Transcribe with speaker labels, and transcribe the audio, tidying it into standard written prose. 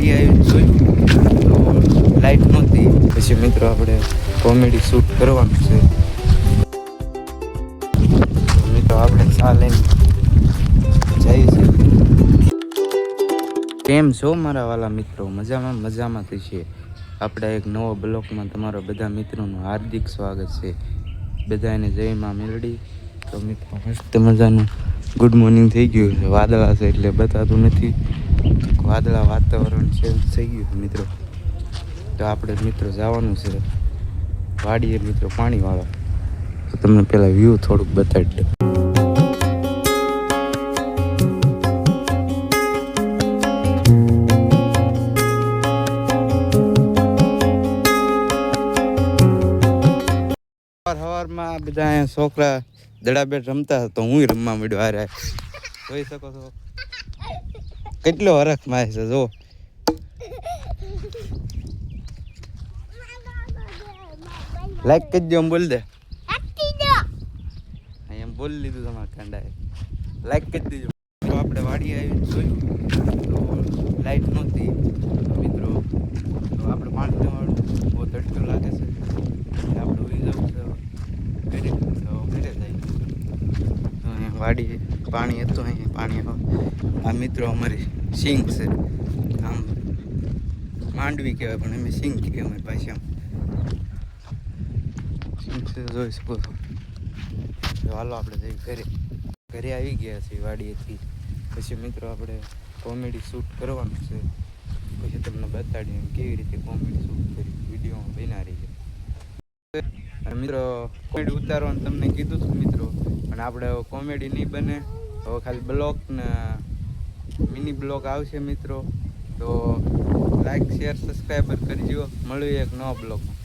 Speaker 1: વાડી આવી જોયું તો લાઈટ નહોતી, પછી મિત્રો આપણે કોમેડી શૂટ કરવાનું છે. મિત્રો આપણે ચા લઈને જઈએ છીએ. કેમ છો મારા વાલા મિત્રો? મજામાં થઈ છે. આપણા એક નવો બ્લોગમાં તમારા બધા મિત્રોનું હાર્દિક સ્વાગત છે. બધાને જય માં મેલડી. તો મિત્રો મસ્ત મજાનું ગુડ મોર્નિંગ થઈ ગયું છે. વાદળા છે એટલે બતાતું નથી, વાતાવરણ ચેન્જ થઈ ગયું છે મિત્રો. તો આપણે મિત્રો જવાનું છે વાડીએ મિત્રો પાણી વાળવા. તો તમને પેલા વ્યૂ થોડુંક બતાવી દઉં. સવારમાં બધા અહીંયા છોકરા દડાબેટ રમતા તો હું રમવા મળ્યો. હારે જોઈ શકો છો કેટલો હરખ મારે છે. જો લાઈક કરી દો, બોલ દે એમ બોલી લીધું તમારા કાંડાએ. લાઈક કરી દીધો. તો આપણે વાડી આવી જોયું તો લાઈટ નહોતી મિત્રો. તો આપણે પાણી વાળું બહુ તડકો લાગે છે. આપણે ઉઈ જવું છે ઘરે, તો ઘરે જાય. વાડી પાણી હતું, અહીંયા પાણી. આ મિત્રો અમારી સિંગ છે, આમ માંડવી કહેવાય પણ અમે સિંગ કહેવાય અમારી ભાષામાં. સિંગ છે, જોઈ શકો છો. તો હાલો આપણે જઈ ઘરે આવી ગયા છીએ વાડીએથી. પછી મિત્રો આપણે કોમેડી શૂટ કરવાનું છે. પછી તમને બતાડીએ કેવી રીતે કોમેડી શૂટ કરી, વિડીયોમાં બના રહી છે. અને મિત્રો કોમેડી ઉતારવાનું તમને કીધું હતું મિત્રો, પણ આપણે કોમેડી નહીં બને. હવે ખાલી બ્લોગ ને મિની બ્લોગ આવશે મિત્રો. તો લાઈક શેર સબસ્ક્રાઈબર કરજો. મળીએ એક નવા બ્લોગમાં.